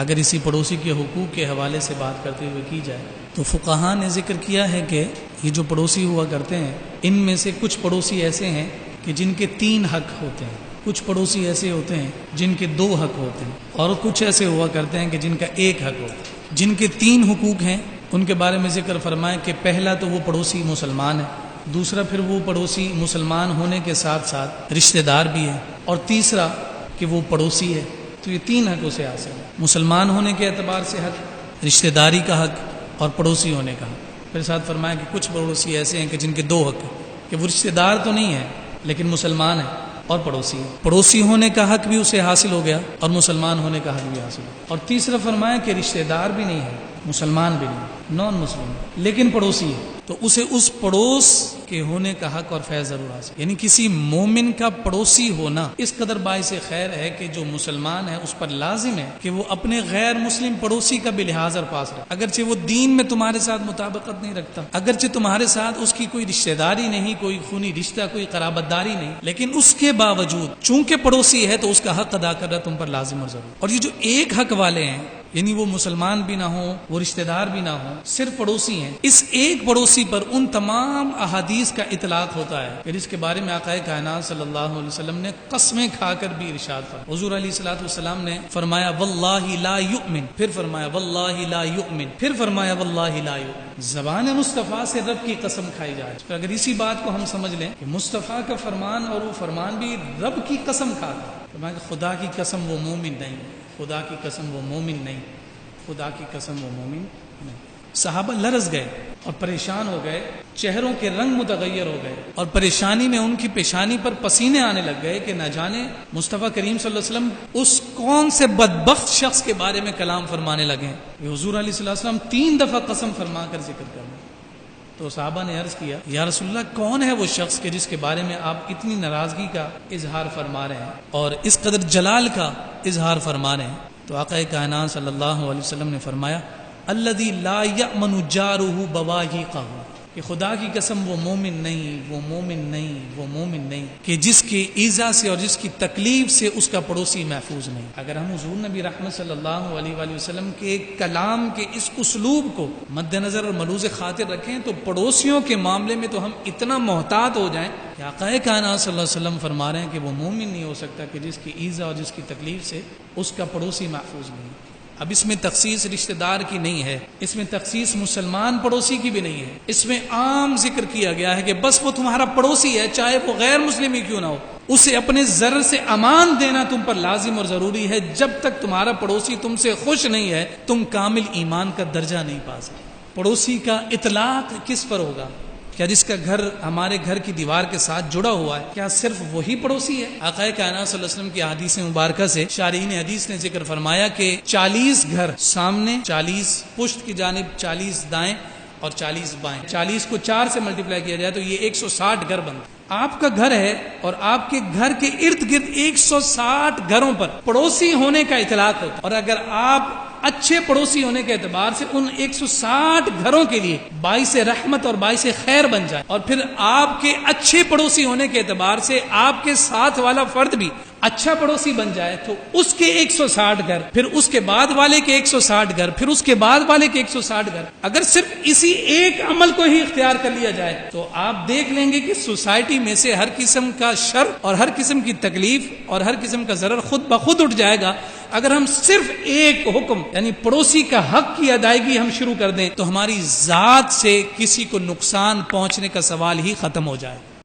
اگر اسی پڑوسی کے حقوق کے حوالے سے بات کرتے ہوئے کی جائے تو فقہا نے ذکر کیا ہے کہ یہ جو پڑوسی ہوا کرتے ہیں ان میں سے کچھ پڑوسی ایسے ہیں کہ جن کے 3 حق ہوتے ہیں، کچھ پڑوسی ایسے ہوتے ہیں جن کے 2 حق ہوتے ہیں، اور کچھ ایسے ہوا کرتے ہیں کہ جن کا 1 حق ہوتا ہے۔ جن کے 3 حقوق ہیں ان کے بارے میں ذکر فرمائیں کہ پہلا تو وہ پڑوسی مسلمان ہے، دوسرا پھر وہ پڑوسی مسلمان ہونے کے ساتھ ساتھ رشتہ دار بھی ہے، اور تیسرا کہ وہ پڑوسی ہے۔ تو یہ 3 حق اسے حاصل ہے، مسلمان ہونے کے اعتبار سے حق، رشتہ داری کا حق، اور پڑوسی ہونے کا حق۔ پھر ساتھ فرمایا کہ کچھ پڑوسی ایسے ہیں کہ جن کے 2 حق ہیں، کہ وہ رشتہ دار تو نہیں ہے لیکن مسلمان ہے اور پڑوسی ہے، پڑوسی ہونے کا حق بھی اسے حاصل ہو گیا اور مسلمان ہونے کا حق بھی حاصل ہو گیا۔ اور تیسرا فرمایا کہ رشتہ دار بھی نہیں ہے، مسلمان بھی نہیں، نان مسلم، لیکن پڑوسی ہے، تو اسے اس پڑوس کے ہونے کا حق اور فیض ضرور حاصل۔ یعنی کسی مومن کا پڑوسی ہونا اس قدر باعث خیر ہے کہ جو مسلمان ہے اس پر لازم ہے کہ وہ اپنے غیر مسلم پڑوسی کا بھی لحاظ اور پاس رکھے، اگرچہ وہ دین میں تمہارے ساتھ مطابقت نہیں رکھتا، اگرچہ تمہارے ساتھ اس کی کوئی رشتہ داری نہیں، کوئی خونی رشتہ، کوئی قرابت داری نہیں، لیکن اس کے باوجود چونکہ پڑوسی ہے تو اس کا حق ادا کرنا تم پر لازم اور ضرور۔ اور یہ جو 1 حق والے ہیں، یعنی وہ مسلمان بھی نہ ہوں، وہ رشتہ دار بھی نہ ہوں، صرف پڑوسی ہیں، اس ایک پڑوسی پر ان تمام احادیث کا اطلاق ہوتا ہے کہ جس کے بارے میں آقا کائنات صلی اللہ علیہ وسلم نے قسمیں کھا کر بھی ارشاد فرمایا۔ حضور علیہ الصلوۃ والسلام نے فرمایا واللہ لا یؤمن، پھر فرمایا واللہ لا یؤمن، پھر فرمایا واللہ لا یؤمن۔ زبان مصطفیٰ سے رب کی قسم کھائی جائے، تو اگر اسی بات کو ہم سمجھ لیں کہ مصطفیٰ کا فرمان اور وہ فرمان بھی رب کی قسم کھا کر، فرمایا کہ خدا کی قسم وہ مومن نہیں، خدا کی قسم وہ مومن نہیں، خدا کی قسم وہ مومن نہیں۔ صحابہ لرز گئے اور پریشان ہو گئے، چہروں کے رنگ متغیر ہو گئے، اور پریشانی میں ان کی پیشانی پر پسینے آنے لگ گئے کہ نہ جانے مصطفیٰ کریم صلی اللہ علیہ وسلم اس کون سے بدبخت شخص کے بارے میں کلام فرمانے لگے۔ حضور علیہ صلی اللہ علیہ وسلم 3 دفعہ قسم فرما کر ذکر کر رہے۔ تو صحابہ نے عرض کیا یا رسول اللہ کون ہے وہ شخص کہ جس کے بارے میں آپ اتنی ناراضگی کا اظہار فرما رہے ہیں اور اس قدر جلال کا اظہار فرما رہے ہیں؟ تو آقا کائنات صلی اللہ علیہ وسلم نے فرمایا الذی لا یأمن جارہ بواہقہ، کہ خدا کی قسم وہ مومن نہیں، وہ مومن نہیں، وہ مومن نہیں کہ جس کی ایذا سے اور جس کی تکلیف سے اس کا پڑوسی محفوظ نہیں۔ اگر ہم حضور نبی رحمت صلی اللہ علیہ وآلہ وسلم کے کلام کے اس اسلوب کو مد نظر اور ملوز خاطر رکھیں تو پڑوسیوں کے معاملے میں تو ہم اتنا محتاط ہو جائیں کہ آقا کائنات صلی اللہ علیہ وسلم فرما رہے ہیں کہ وہ مومن نہیں ہو سکتا کہ جس کی ایذا اور جس کی تکلیف سے اس کا پڑوسی محفوظ نہیں۔ اب اس میں تخصیص رشتہ دار کی نہیں ہے، اس میں تخصیص مسلمان پڑوسی کی بھی نہیں ہے، اس میں عام ذکر کیا گیا ہے کہ بس وہ تمہارا پڑوسی ہے چاہے وہ غیر مسلم ہی کیوں نہ ہو، اسے اپنے ضرر سے امان دینا تم پر لازم اور ضروری ہے۔ جب تک تمہارا پڑوسی تم سے خوش نہیں ہے تم کامل ایمان کا درجہ نہیں پا سکتے۔ پڑوسی کا اطلاق کس پر ہوگا؟ کیا جس کا گھر ہمارے گھر کی دیوار کے ساتھ جڑا ہوا ہے کیا صرف وہی پڑوسی ہے؟ آقا کائنات صلی اللہ علیہ وسلم کی حدیث مبارکہ سے شارحین حدیث نے ذکر فرمایا کہ 40 گھر سامنے، 40 پشت کی جانب، 40 دائیں اور 40 بائیں، 40 کو 4 سے ملٹیپلائی کیا جائے تو یہ 160 گھر بنتے۔ آپ کا گھر ہے اور آپ کے گھر کے ارد گرد 160 گھروں پر پڑوسی ہونے کا اطلاق ہوتا ہے، اور اگر آپ اچھے پڑوسی ہونے کے اعتبار سے ان 160 گھروں کے لیے باعث رحمت اور باعث خیر بن جائے، اور پھر آپ کے اچھے پڑوسی ہونے کے اعتبار سے آپ کے ساتھ والا فرد بھی اچھا پڑوسی بن جائے تو اس کے 160 گھر، پھر اس کے بعد والے کے 160 گھر، پھر اس کے بعد والے کے 160 گھر، اگر صرف اسی ایک عمل کو ہی اختیار کر لیا جائے تو آپ دیکھ لیں گے کہ سوسائٹی میں سے ہر قسم کا شر اور ہر قسم کی تکلیف اور ہر قسم کا ضرر خود بخود اٹھ جائے گا۔ اگر ہم صرف ایک حکم یعنی پڑوسی کا حق کی ادائیگی ہم شروع کر دیں تو ہماری ذات سے کسی کو نقصان پہنچنے کا سوال ہی ختم ہو جائے۔